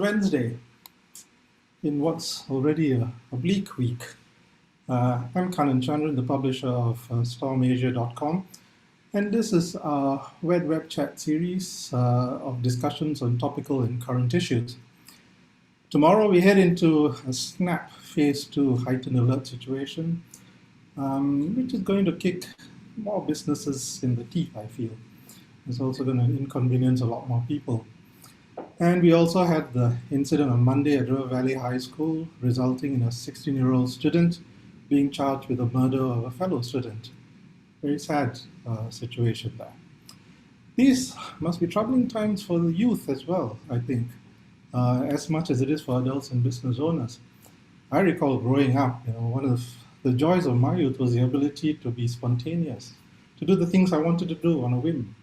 Wednesday in what's already a bleak week. I'm Kanan Chandran, the publisher of stormasia.com, and this is our WED WEB CHAT series of discussions on topical and current issues. Tomorrow we head into a snap phase 2 heightened alert situation, which is going to kick more businesses in the teeth, I feel. It's also going to inconvenience a lot more people. And we also had the incident on Monday at River Valley High School, resulting in a 16-year-old student being charged with the murder of a fellow student. Very sad situation there. These must be troubling times for the youth as well, I think, as much as it is for adults and business owners. I recall growing up, one of the joys of my youth was the ability to be spontaneous, to do the things I wanted to do on a whim,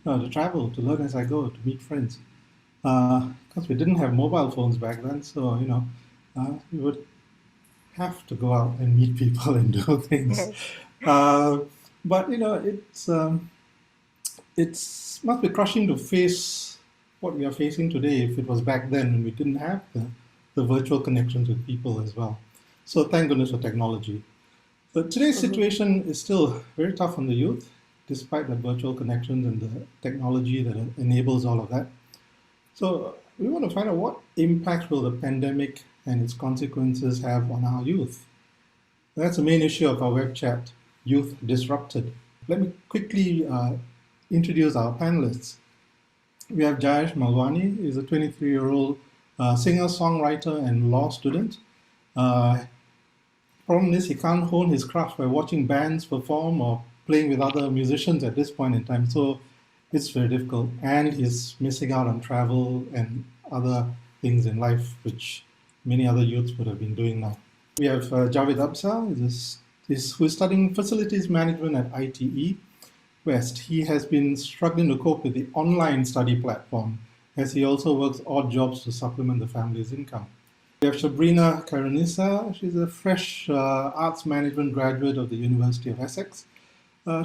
to travel, to learn as I go, to meet friends. Because we didn't have mobile phones back then, so we would have to go out and meet people and do things. But it's must be crushing to face what we are facing today if it was back then when we didn't have the virtual connections with people as well. So thank goodness for technology. But today's situation is still very tough on the youth, despite the virtual connections and the technology that enables all of that. So we want to find out what impact will the pandemic and its consequences have on our youth. That's the main issue of our web chat, Youth Disrupted. Let me quickly introduce our panelists. We have Jayesh Melvani. He's a 23-year-old singer, songwriter, and law student. Problem is he can't hone his craft by watching bands perform or playing with other musicians at this point in time. So it's very difficult, and he's missing out on travel and other things in life, which many other youths would have been doing now. We have Javith Absar, who is studying facilities management at ITE West. He has been struggling to cope with the online study platform, as he also works odd jobs to supplement the family's income. We have Shabrina Khairunnisa. She's a fresh arts management graduate of the University of Essex.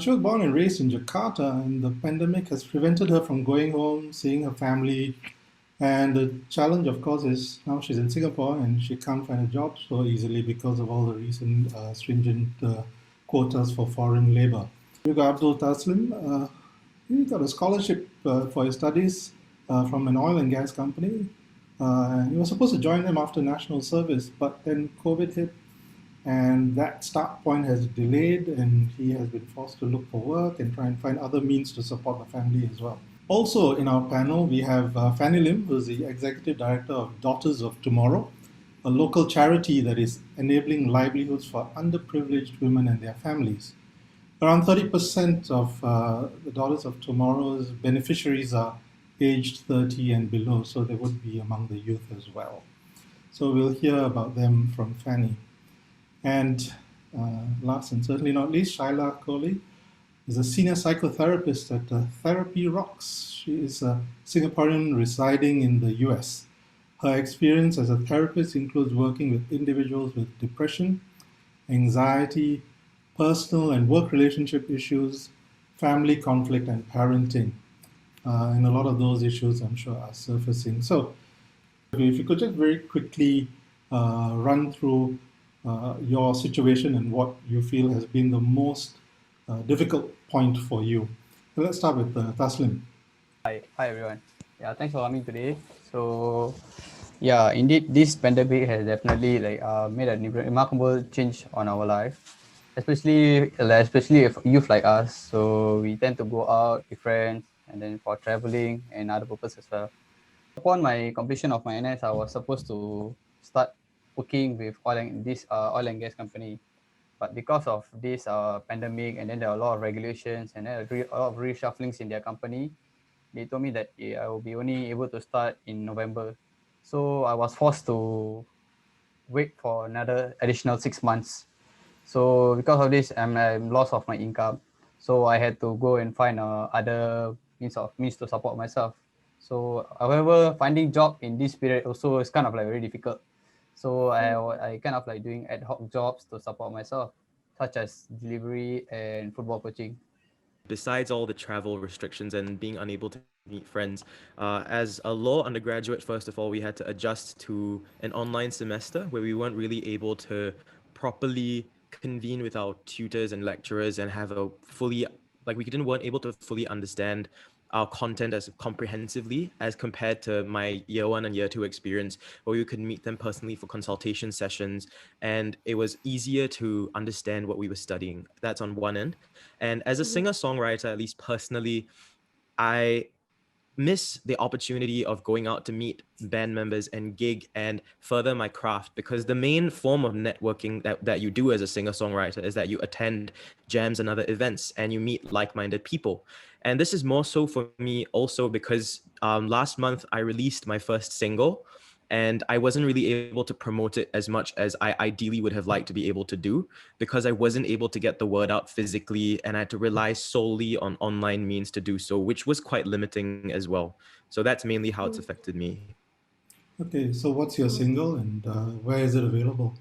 She was born and raised in Jakarta, and the pandemic has prevented her from going home, seeing her family. And the challenge, of course, is now she's in Singapore and she can't find a job so easily because of all the recent stringent quotas for foreign labor. We've got Abdul Taslim. He got a scholarship for his studies from an oil and gas company. He was supposed to join them after national service, but then COVID hit. And that start point has delayed, and he has been forced to look for work and try and find other means to support the family as well. Also in our panel, we have Fanny Lim, who's the Executive Director of Daughters of Tomorrow, a local charity that is enabling livelihoods for underprivileged women and their families. Around 30% of the Daughters of Tomorrow's beneficiaries are aged 30 and below, so they would be among the youth as well. So we'll hear about them from Fanny. And last and certainly not least, Shaila Kohli is a senior psychotherapist at Therapy Rocks. She is a Singaporean residing in the US. Her experience as a therapist includes working with individuals with depression, anxiety, personal and work relationship issues, family conflict, and parenting. And a lot of those issues, I'm sure, are surfacing. So if you could just very quickly run through your situation and what you feel has been the most difficult point for you. So let's start with Taslim. Hi everyone. Yeah, thanks for coming today. So, yeah, indeed, this pandemic has definitely made a remarkable change on our life, especially if youth like us. So we tend to go out with friends and then for traveling and other purposes as well. Upon my completion of my NS, I was supposed to start working with oil and gas company. But because of this pandemic, and then there are a lot of regulations and then a lot of reshufflings in their company, they told me that I will be only able to start in November. So I was forced to wait for another additional 6 months. So because of this, I'm loss of my income. So I had to go and find other means to support myself. So however, finding job in this period also is kind of very difficult. So I kind of doing ad hoc jobs to support myself, such as delivery and football coaching. besides all the travel restrictions and being unable to meet friends, as a law undergraduate, first of all, we had to adjust to an online semester where we weren't really able to properly convene with our tutors and lecturers and have a fully, like we weren't able to fully understand our content as comprehensively as compared to my year one and year two experience, where you could meet them personally for consultation sessions, and it was easier to understand what we were studying. That's on one end. And as a singer-songwriter, at least personally, I miss the opportunity of going out to meet band members and gig and further my craft, because the main form of networking that you do as a singer-songwriter is that you attend jams and other events and you meet like-minded people. And this is more so for me also because last month I released my first single, and I wasn't really able to promote it as much as I ideally would have liked to be able to do, because I wasn't able to get the word out physically and I had to rely solely on online means to do so, which was quite limiting as well. So that's mainly how it's affected me. Okay, so what's your single and where is it available?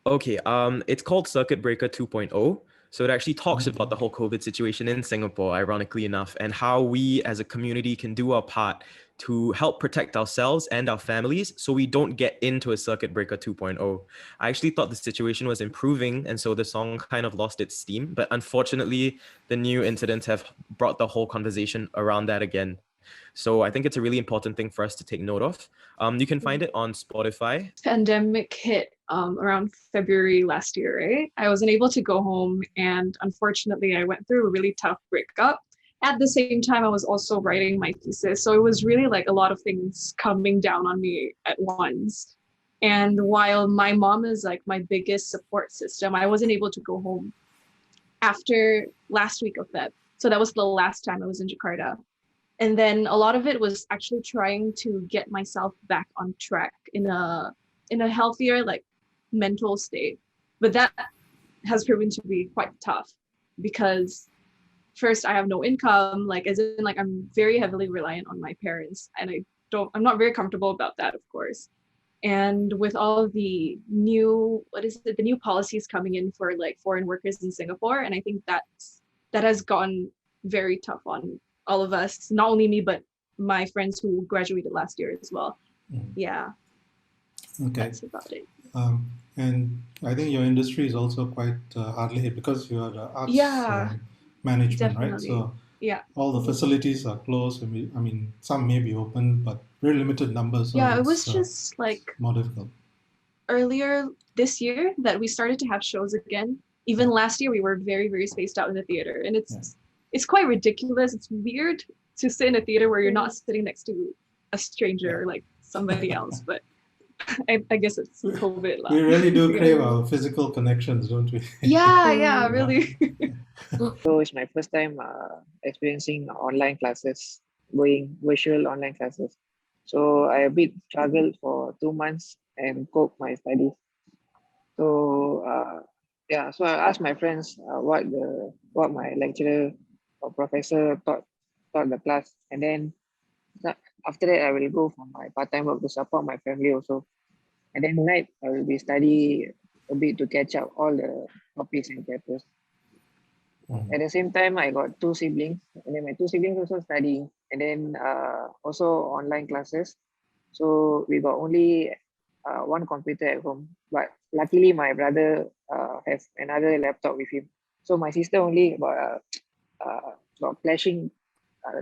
Okay, it's called Circuit Breaker 2.0. So it actually talks about the Okay. whole COVID situation in Singapore, ironically enough, and how we as a community can do our part to help protect ourselves and our families so we don't get into a Circuit Breaker 2.0. I actually thought the situation was improving, and so the song kind of lost its steam. But unfortunately, the new incidents have brought the whole conversation around that again. So I think it's a really important thing for us to take note of. You can find it on Spotify. Pandemic hit around February last year, right? I wasn't able to go home, and unfortunately, I went through a really tough breakup. At the same time, I was also writing my thesis, so it was really like a lot of things coming down on me at once. And while my mom is like my biggest support system, I wasn't able to go home after last week of Feb. So that was the last time I was in Jakarta. And then a lot of it was actually trying to get myself back on track in a healthier like mental state. But that has proven to be quite tough because first I have no income, like as in like I'm very heavily reliant on my parents, and I'm not very comfortable about that, of course. And with all the new the new policies coming in for like foreign workers in Singapore, and I think that has gotten very tough on all of us, not only me but my friends who graduated last year as well. Yeah, Okay. that's about it. And I think your industry is also quite hardly hit because you are the arts Yeah, management, right? definitely. So Yeah, all the facilities are closed. I mean, some may be open, but very limited numbers. So yeah, it it's was just like more difficult. earlier this year that we started to have shows again. Even last year we were very, very spaced out in the theater, and it's quite ridiculous. It's weird to sit in a theater where you're not sitting next to a stranger or like somebody else, but I guess it's COVID. We really do Yeah. crave our physical connections, don't we? Yeah, really. So it's my first time experiencing online classes, going virtual online classes. So I a bit struggled for 2 months and cope my studies. So yeah, so I asked my friends what my lecturer or professor taught the class, and then after that I will go for my part-time work to support my family also. And then night I will be study a bit to catch up all the topics and papers. At the same time, I got two siblings, and then my two siblings also studying, and then also online classes. So we got only one computer at home, but luckily my brother has another laptop with him. So my sister only got clashing,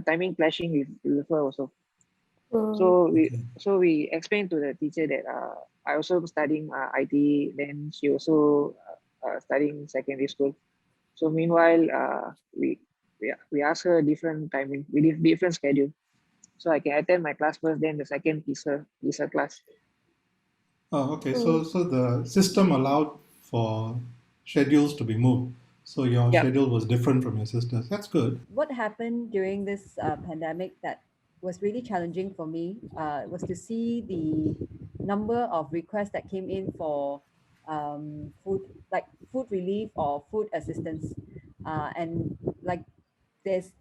timing clashing with her also. So we explained to the teacher that I also studying ITE, then she also studying secondary school. So meanwhile, we ask her different timing, we give different schedule. So I can attend my class first, then the second is her class. Oh, okay. So the system allowed for schedules to be moved. So your schedule was different from your sister's. That's good. What happened during this pandemic that was really challenging for me was to see the number of requests that came in for food relief or food assistance, and like there's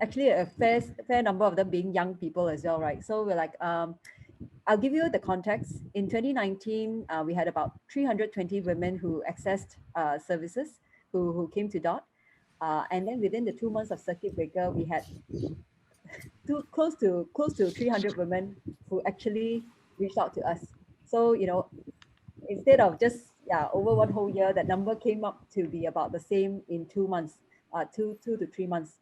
actually a fair number of them being young people as well, right? So we're like, I'll give you the context. In 2019, we had about 320 women who accessed services, who came to DOT. And then within the 2 months of circuit breaker, we had close to 300 women who actually reached out to us. So, instead of just over one whole year, that number came up to be about the same in 2 months, 2 to 3 months.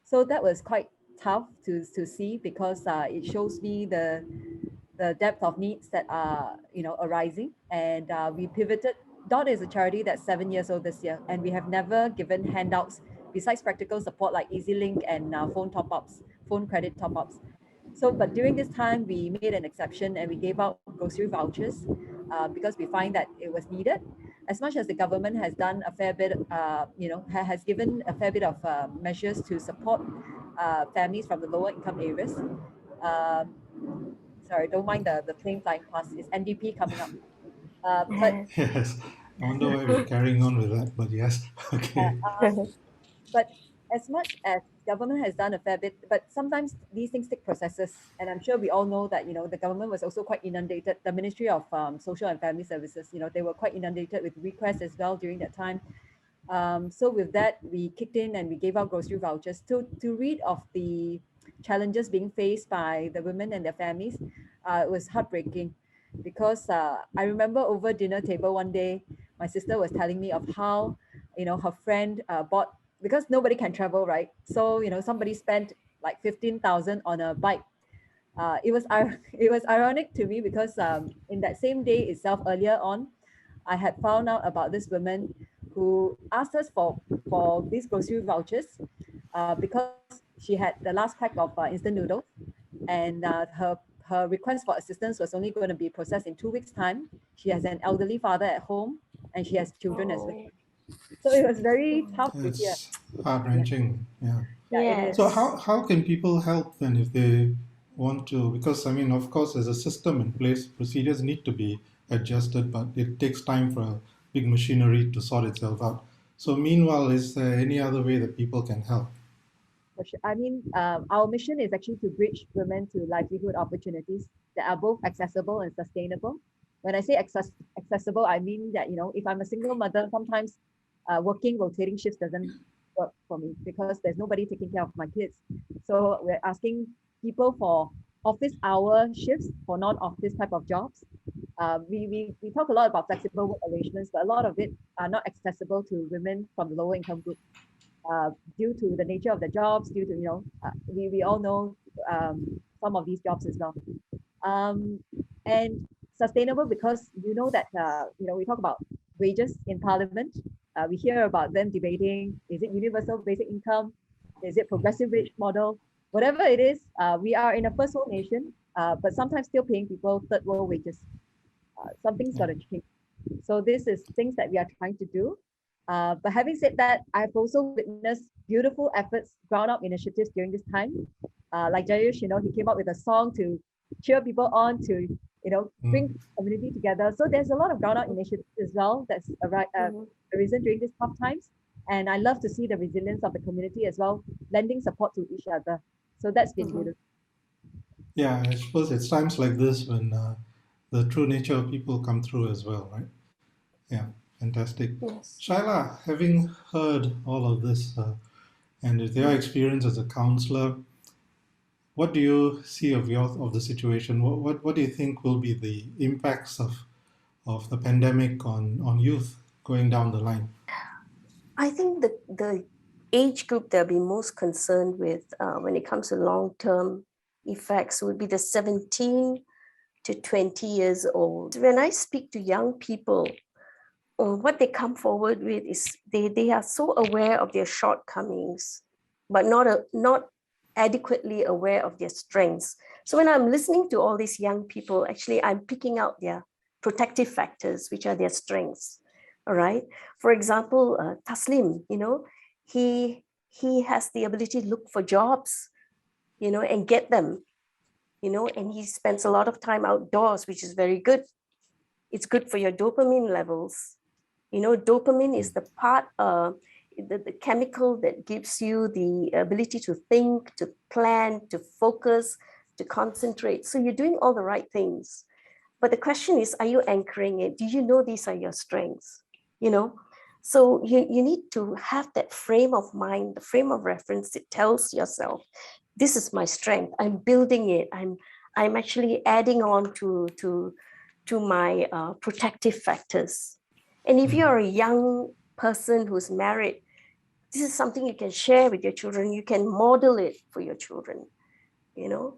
So that was quite tough to see, because it shows me the depth of needs that are arising. And we pivoted. DOT is a charity that's 7 years old this year, and we have never given handouts besides practical support like EasyLink and phone credit top-ups. So, but during this time, we made an exception and we gave out grocery vouchers, because we find that it was needed. As much as the government has done a fair bit, has given a fair bit of measures to support families from the lower income areas. Um, Sorry, don't mind the plane flying past. It's NDP coming up. But Yes. I wonder why we're carrying on with that, but yes. Okay. But as much as government has done a fair bit, but sometimes these things take processes. And I'm sure we all know that, the government was also quite inundated. The Ministry of Social and Family Services, they were quite inundated with requests as well during that time. So with that, we kicked in and we gave out grocery vouchers to rid of the challenges being faced by the women and their families. It was heartbreaking, because I remember over dinner table one day, my sister was telling me of how, her friend bought, because nobody can travel, right? So, somebody spent like 15,000 on a bike. It was ironic to me, because in that same day itself, earlier on, I had found out about this woman who asked us for these grocery vouchers, because she had the last pack of instant noodles, and her request for assistance was only going to be processed in 2 weeks' time. She has an elderly father at home, and she has children as well. So it was very tough to hear. It's heart-wrenching. Yeah. Yeah, it is. So how can people help then if they want to? Because I mean, of course, there's a system in place. Procedures need to be adjusted, but it takes time for a big machinery to sort itself out. So meanwhile, is there any other way that people can help? For sure. I mean, our mission is actually to bridge women to livelihood opportunities that are both accessible and sustainable. When I say accessible, I mean that, if I'm a single mother, sometimes working rotating shifts doesn't work for me, because there's nobody taking care of my kids. So we're asking people for office hour shifts for non-office type of jobs. We talk a lot about flexible work arrangements, but a lot of it are not accessible to women from the lower income group, due to the nature of the jobs, due to, we all know some of these jobs as well. And sustainable, because that, we talk about wages in Parliament. We hear about them debating, is it universal basic income? Is it progressive wage model? Whatever it is, we are in a first world nation, but sometimes still paying people third world wages. Something's got to change. So this is things that we are trying to do. But having said that, I've also witnessed beautiful efforts, ground up initiatives during this time. Like Jayesh, he came up with a song to cheer people on, to bring community together. So there's a lot of ground up initiatives as well that's arisen during these tough times. And I love to see the resilience of the community as well, lending support to each other. So that's been beautiful. Yeah, I suppose it's times like this when the true nature of people come through as well, right? Yeah, fantastic. Yes. Shaila, having heard all of this, and with your experience as a counselor, what do you see of the situation? What do you think will be the impacts of the pandemic on youth going down the line? I think the age group that I'll be most concerned with when it comes to long-term effects would be the 17 to 20 years old. When I speak to young people, what they come forward with is they are so aware of their shortcomings, but not adequately aware of their strengths. So when I'm listening to all these young people, actually I'm picking out their protective factors, which are their strengths. All right. For example, Taslim, he has the ability to look for jobs, and get them, and he spends a lot of time outdoors, which is very good. It's good for your dopamine levels. Dopamine is the part, the chemical that gives you the ability to think, to plan, to focus, to concentrate. So you're doing all the right things. But the question is, are you anchoring it? Do you know these are your strengths? So you need to have that frame of mind, the frame of reference that tells yourself, this is my strength. I'm building it. I'm actually adding on to my protective factors. And if you're a young person who's married, this is something you can share with your children. You can model it for your children, you know.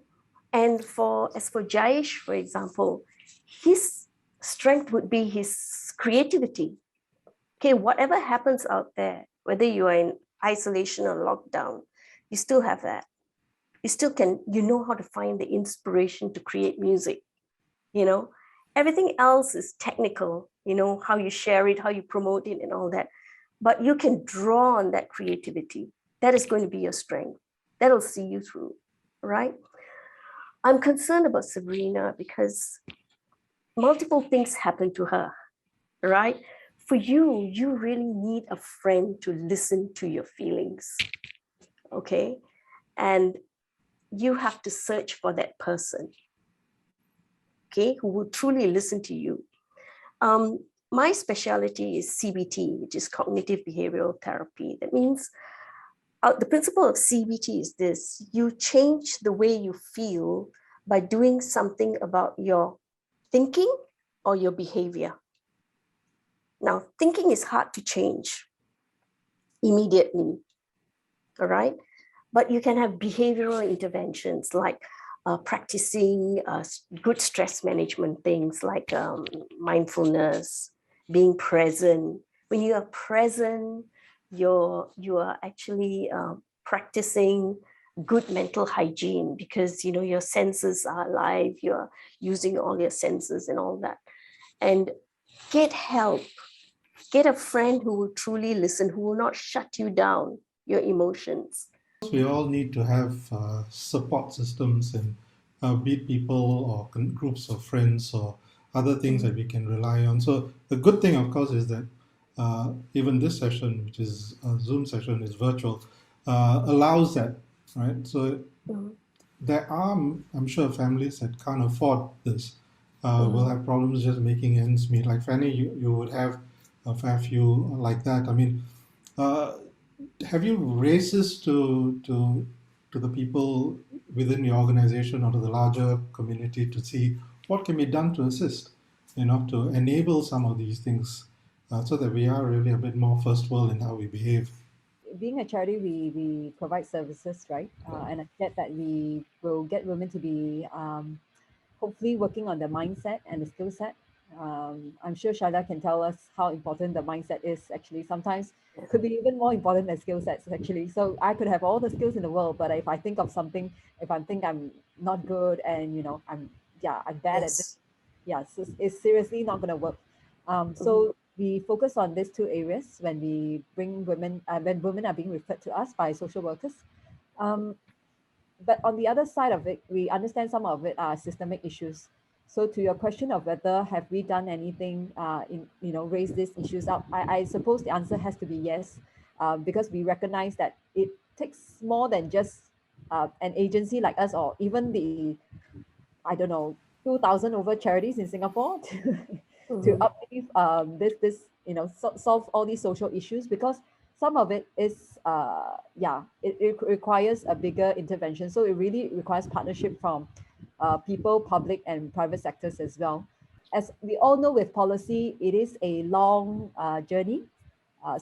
And as for Jayesh, for example, his strength would be his creativity. Okay, whatever happens out there, whether you are in isolation or lockdown, you still have that. You still you know how to find the inspiration to create music, you know. Everything else is technical, you know, how you share it, how you promote it and all that. But you can draw on that creativity. That is going to be your strength. That'll see you through, right? I'm concerned about Sabrina because multiple things happen to her, right? For you, you really need a friend to listen to your feelings, okay? And you have to search for that person, okay, who will truly listen to you. My specialty is CBT, which is cognitive behavioral therapy. That means the principle of CBT is this: you change the way you feel by doing something about your thinking or your behavior. Now, thinking is hard to change immediately, all right? But you can have behavioral interventions like practicing good stress management things like mindfulness, being present. When you are present, you are actually practicing good mental hygiene because, you know, your senses are alive, you're using all your senses and all that. And get help. Get a friend who will truly listen, who will not shut you down, your emotions. We all need to have support systems and be it people or groups of friends or other things that we can rely on. So the good thing, of course, is that even this session, which is a Zoom session, is virtual, allows that, right? So there are, I'm sure, families that can't afford this. Will have problems just making ends meet. Like Fanny, you would have a fair few like that. I mean, have you raised this to the people within your organization or to the larger community to see what can be done to assist, you know, to enable some of these things so that we are really a bit more first world in how we behave? Being a charity, we provide services, right? And I said that we will get women to be hopefully working on the mindset and the skill set. I'm sure Shada can tell us how important the mindset is actually. Sometimes it could be even more important than skill sets actually. So I could have all the skills in the world, but if I think of something, if I think I'm not good and, you know, I'm bad at this, so it's seriously not going to work. So we focus on these two areas when we bring women, when women are being referred to us by social workers. But on the other side of it, we understand some of it are systemic issues. So to your question of whether have we done anything raise these issues up, I suppose the answer has to be yes, because we recognize that it takes more than just an agency like us or even the, I don't know, 2,000 over charities in Singapore to uplift solve all these social issues, because some of it is it requires a bigger intervention. So it really requires partnership from people, public and private sectors as well. As we all know, with policy, it is a long journey.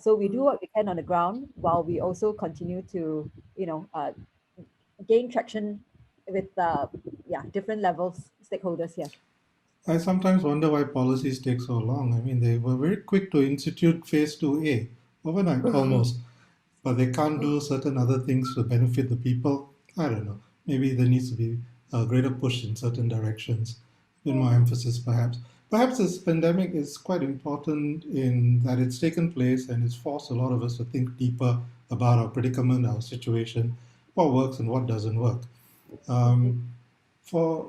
So we do what we can on the ground while we also continue to gain traction with different levels, stakeholders here. I sometimes wonder why policies take so long. I mean, they were very quick to institute phase 2A overnight almost, but they can't do certain other things to benefit the people. I don't know. Maybe there needs to be a greater push in certain directions, a bit more emphasis perhaps. Perhaps this pandemic is quite important in that it's taken place and it's forced a lot of us to think deeper about our predicament, our situation, what works and what doesn't work. For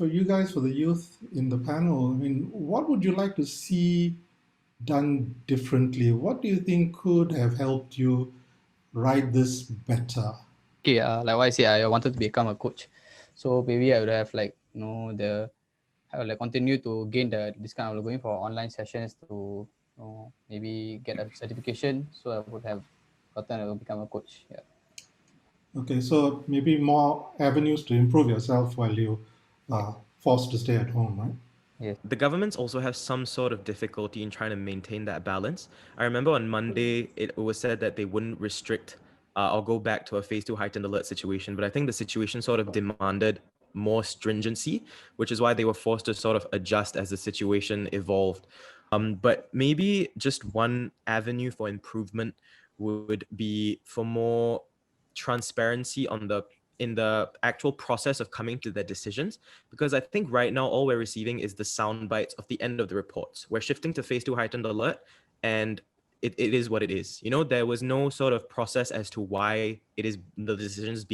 you guys, for the youth in the panel, I mean, what would you like to see done differently? What do you think could have helped you write this better? Okay, like what I said, I wanted to become a coach. So maybe I would have I would continue to gain this kind of going for online sessions to know, maybe get a certification, so I would have gotten to become a coach. Yeah. Okay, so maybe more avenues to improve yourself while you are forced to stay at home, right? Yes. The governments also have some sort of difficulty in trying to maintain that balance. I remember on Monday, it was said that they wouldn't restrict or go back to a phase 2 heightened alert situation, but I think the situation sort of demanded more stringency, which is why they were forced to sort of adjust as the situation evolved. But maybe just one avenue for improvement would be for more transparency in the actual process of coming to their decisions, because I think right now all we're receiving is the sound bites of the end of the reports. We're shifting to phase 2 heightened alert, and it is what it is. You know, there was no sort of process as to why it is the decisions are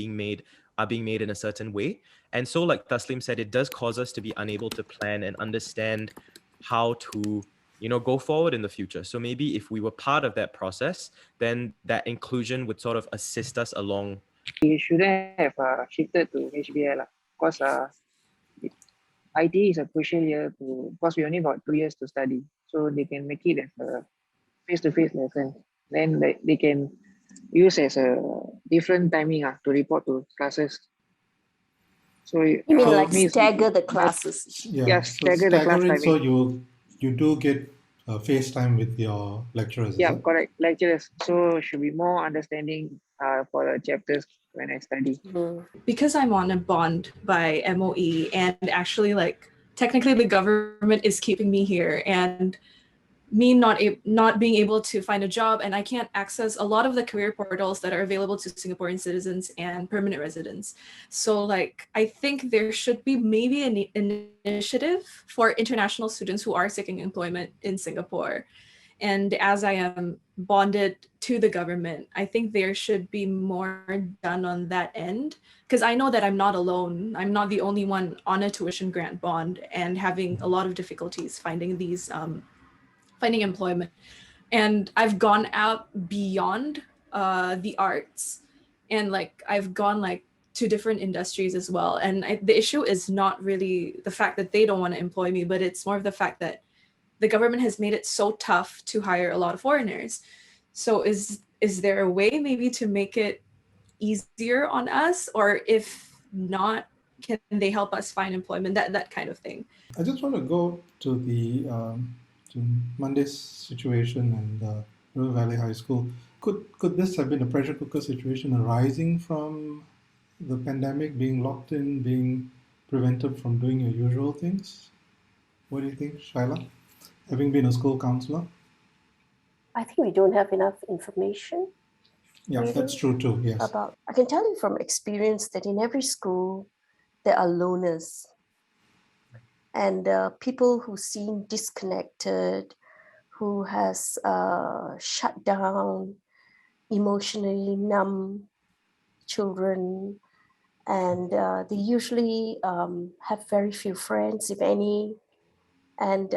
being made in a certain way. And so, like Taslim said, it does cause us to be unable to plan and understand how to, you know, go forward in the future. So maybe if we were part of that process, then that inclusion would sort of assist us along. We shouldn't have shifted to HBL because ITE is a crucial year because we only got 2 years to study. So they can make it as a face-to-face lesson. Then they can use as a different timing to report to classes. So You mean like means stagger the classes? Yeah, so stagger the class staggering, so timing. you do get FaceTime with your lecturers, Yeah, is it? correct. Lecturers. So should be more understanding for the chapters when I study. Because I'm on a bond by MOE, and actually, like, technically the government is keeping me here, and me not being able to find a job, and I can't access a lot of the career portals that are available to Singaporean citizens and permanent residents. So, like, I think there should be maybe an initiative for international students who are seeking employment in Singapore. And as I am bonded to the government, I think there should be more done on that end, because I know that I'm not alone. I'm not the only one on a tuition grant bond and having a lot of difficulties finding finding employment. And I've gone out beyond the arts, and like I've gone like to different industries as well. And the issue is not really the fact that they don't want to employ me, but it's more of the fact that the government has made it so tough to hire a lot of foreigners. So is there a way maybe to make it easier on us, or if not, can they help us find employment? That kind of thing. I just want to go to the to Monday's situation and River Valley High School. Could this have been a pressure cooker situation arising from the pandemic, being locked in, being prevented from doing your usual things? What do you think, Shaila, having been a school counselor? I think we don't have enough information. Yeah, really that's true too, yes. I can tell you from experience that in every school, there are loners and people who seem disconnected, who has shut down, emotionally numb children, and they usually have very few friends, if any. And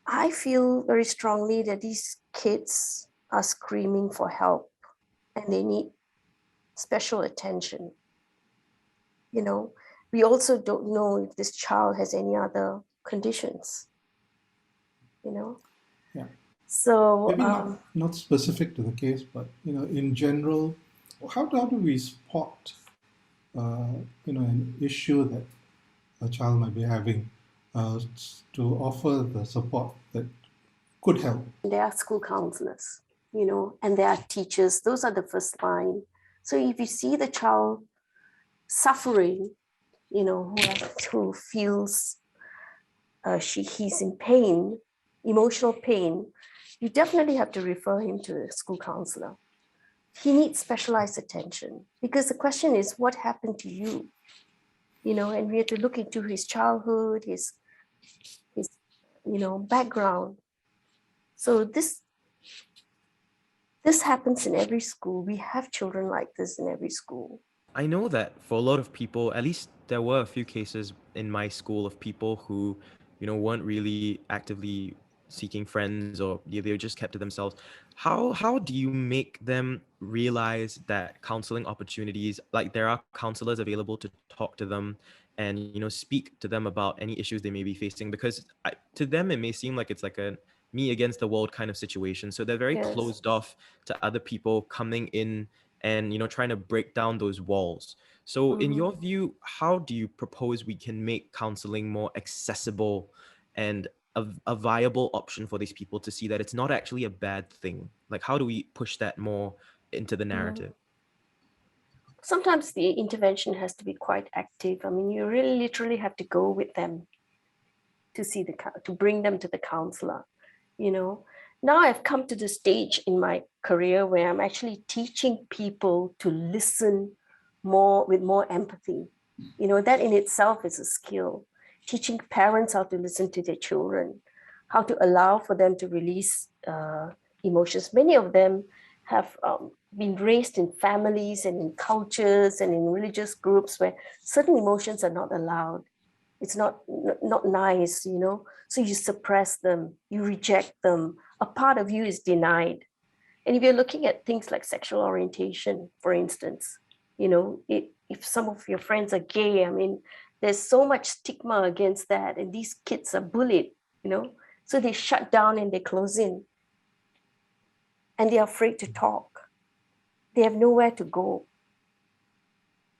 I feel very strongly that these kids are screaming for help and they need special attention. You know, we also don't know if this child has any other conditions, you know. Yeah. So maybe not specific to the case, but in general, how do we spot an issue that a child might be having to offer the support that could help? There are school counselors, and there are teachers. Those are the first line. So if you see the child suffering, who feels he's in pain, emotional pain, you definitely have to refer him to a school counselor. He needs specialized attention because the question is, what happened to you? And we have to look into his childhood, his background. So this happens in every school. We have children like this in every school. I know that for a lot of people, at least there were a few cases in my school of people who, weren't really actively seeking friends, or they just kept to themselves. How do you make them realize that counseling opportunities, like there are counselors available to talk to them and speak to them about any issues they may be facing? Because to them it may seem like it's like a me against the world kind of situation. So they're very Yes. closed off to other people coming in and trying to break down those walls. So in your view, how do you propose we can make counseling more accessible and a viable option for these people to see that it's not actually a bad thing? Like, how do we push that more into the narrative? Sometimes the intervention has to be quite active. I mean, you really literally have to go with them to see to bring them to the counselor. Now I've come to the stage in my career where I'm actually teaching people to listen more with more empathy. That in itself is a skill. Teaching parents how to listen to their children, how to allow for them to release emotions. Many of them have been raised in families and in cultures and in religious groups where certain emotions are not allowed. It's not nice, so you suppress them, you reject them. A part of you is denied. And if you're looking at things like sexual orientation, for instance, if some of your friends are gay, I mean, there's so much stigma against that, and these kids are bullied, so they shut down and they close in, and they're afraid to talk. They have nowhere to go,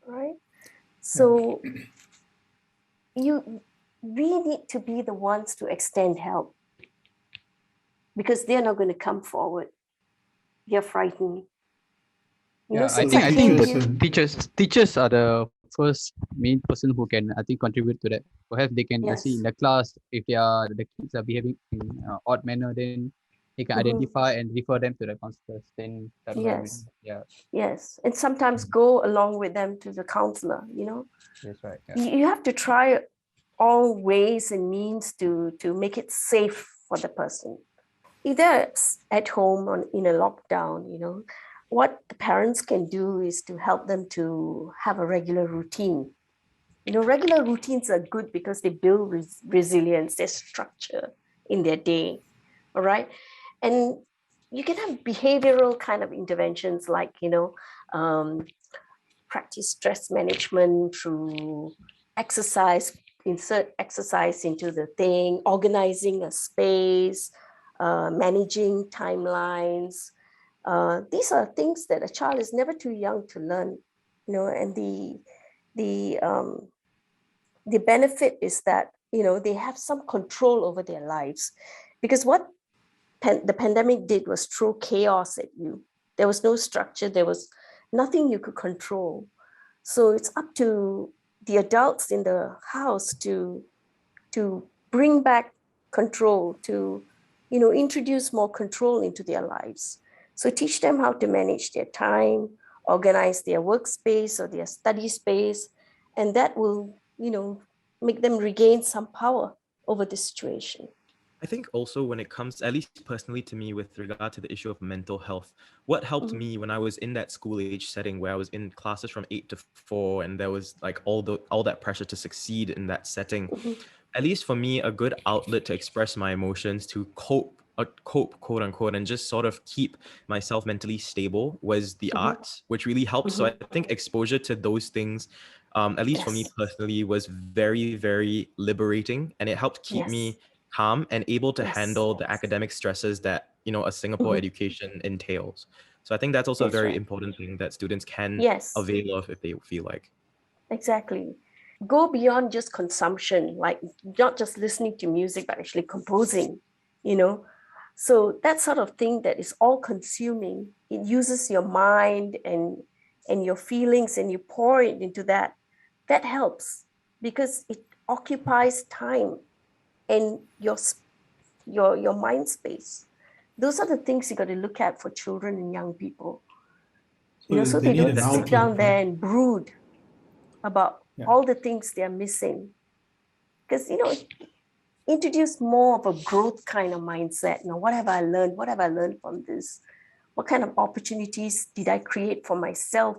right? So we need to be the ones to extend help, because they're not going to come forward. They're frightened. Yeah, So I the think teachers the and- teachers are the first main person who can contribute to that. Perhaps they can see in the class if the kids are behaving in odd manner, then they can identify and refer them to the counselors. Then that might be, Yes, and sometimes go along with them to the counselor. that's right. You have to try all ways and means to make it safe for the person. If they're at home in a lockdown, what the parents can do is to help them to have a regular routine. Regular routines are good because they build resilience, there's structure in their day, all right? And you can have behavioral kind of interventions like, practice stress management through exercise, insert exercise into the thing, organizing a space, managing timelines. These are things that a child is never too young to learn, and the benefit is that, they have some control over their lives, because what the pandemic did was throw chaos at you. There was no structure. There was nothing you could control. So it's up to the adults in the house to bring back control, to, introduce more control into their lives. So teach them how to manage their time, organize their workspace or their study space, and that will, make them regain some power over the situation. I think also when it comes, at least personally to me, with regard to the issue of mental health, what helped me when I was in that school age setting where I was in classes from 8 to 4 and there was like all that pressure to succeed in that setting, at least for me, a good outlet to express my emotions, to cope, quote unquote, and just sort of keep myself mentally stable was the arts, which really helped. So I think exposure to those things, at least for me personally, was very, very liberating, and it helped keep me calm and able to handle the academic stresses that a Singapore education entails. So I think that's also a very important thing that students can avail of if they feel like. Exactly. Go beyond just consumption, like not just listening to music, but actually composing, So that sort of thing that is all consuming, it uses your mind and your feelings, and you pour it into that. That helps because it occupies time and your mind space. Those are the things you got to look at for children and young people. So they don't sit down there and brood about all the things they're missing. Because, introduce more of a growth kind of mindset. What have I learned? What have I learned from this? What kind of opportunities did I create for myself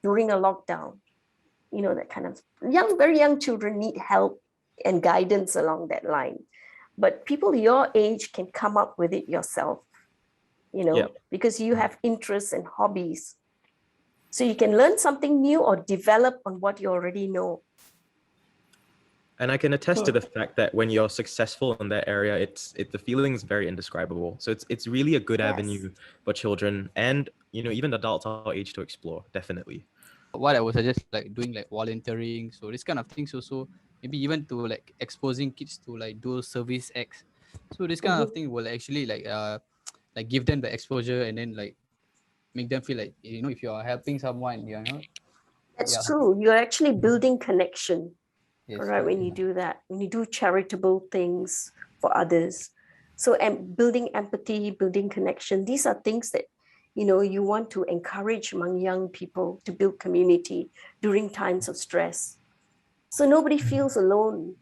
during a lockdown? That kind of very young children need help and guidance along that line. But people your age can come up with it yourself, because you have interests and hobbies. So you can learn something new or develop on what you already know. And I can attest to So the fact that when you're successful in that area, the feeling is very indescribable. So it's really a good Yes. avenue for children and even adults our age to explore. Definitely. What I would suggest, like doing like volunteering, so this kind of things also, maybe even to like exposing kids to like do service acts. So this kind of thing will actually like give them the exposure and then like make them feel like, if you are helping someone, That's yeah. true. You're actually building connection, Yes, all right, correct. when you do that, when you do charitable things for others. So, and building empathy, building connection, these are things that, you want to encourage among young people to build community during times of stress. So nobody feels alone.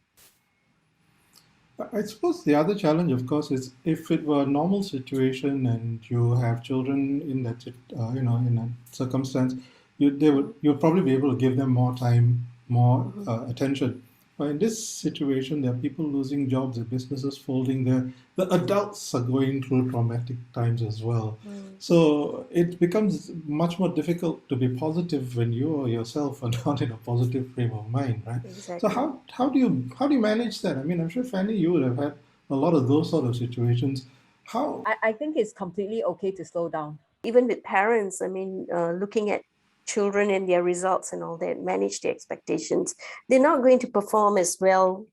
I suppose the other challenge, of course, is if it were a normal situation and you have children in that, in that circumstance, you'd probably be able to give them more time, more attention. But in this situation, there are people losing jobs, there are businesses folding. The adults are going through traumatic times as well. So it becomes much more difficult to be positive when you or yourself are not in a positive frame of mind, right? So Exactly. how do you manage that? I mean, I'm sure Fanny, you would have had a lot of those sort of situations. How? I think it's completely okay to slow down. Even with parents, I mean, looking at children and their results and all that, manage their expectations. They're not going to perform as well,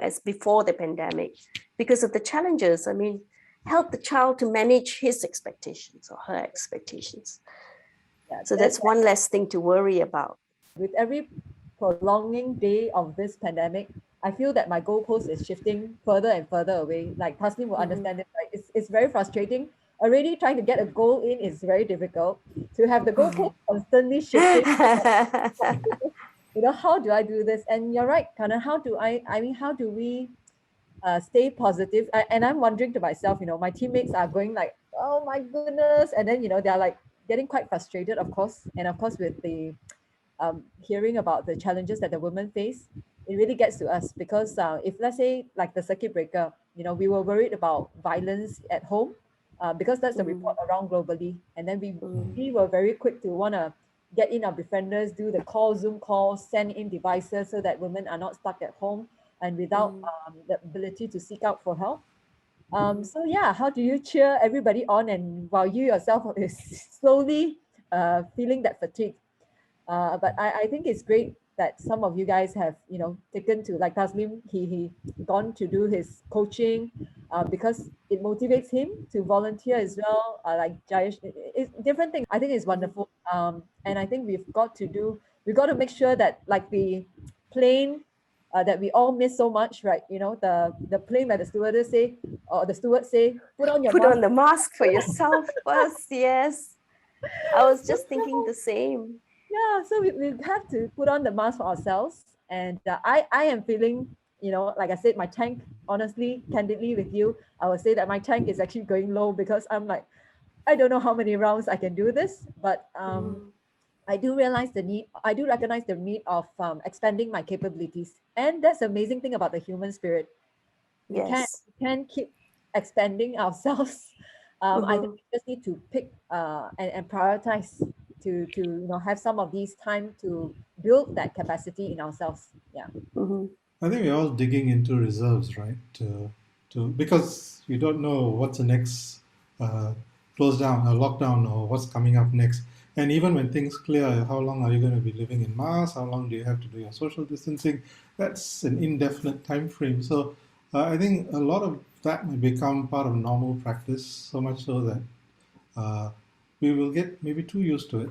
as before the pandemic because of the challenges. I mean, help the child to manage his expectations or her expectations. Yeah, So that's one less thing to worry about. with every prolonging day of this pandemic, I feel that my goalpost is shifting further and further away. Like Taslim will understand it, right? It's very frustrating. Already trying to get a goal in is very difficult. To have the goalpost constantly shifting, how do I do this? And you're right, Kana, how do how do we stay positive? And I'm wondering to myself, my teammates are going like, oh my goodness. And then, they're like getting quite frustrated, of course. And of course, with the hearing about the challenges that the women face, it really gets to us because if let's say like the circuit breaker, we were worried about violence at home because that's the report around globally. And then we were very quick to want to get in our befrienders, do the Zoom call, send in devices so that women are not stuck at home and without the ability to seek out for help. So yeah, how do you cheer everybody on and while you yourself is slowly feeling that fatigue? But I think it's great that some of you guys have, taken to, like Taslim, he gone to do his coaching because it motivates him to volunteer as well. Like Jayesh, it's different thing. I think it's wonderful. And I think we've got to make sure that like the plane that we all miss so much, right? The plane that the stewardess say, or the steward say, put on your Put mask. on the mask for yourself first. Yes. I was just thinking the same. Yeah, so we have to put on the mask for ourselves. And I am feeling, like I said, my tank, honestly, candidly with you, I would say that my tank is actually going low because I'm like, I don't know how many rounds I can do this, but I do recognize the need of expanding my capabilities. And that's the amazing thing about the human spirit. We Yes. can keep expanding ourselves. I think we just need to pick and prioritize to have some of these time to build that capacity in ourselves. Yeah. I think we're all digging into reserves, right? Because you don't know what's the next close down or lockdown or what's coming up next. And even when things clear, how long are you going to be living in masks? How long do you have to do your social distancing? That's an indefinite time frame. So I think a lot of that may become part of normal practice, so much so that we will get maybe too used to it.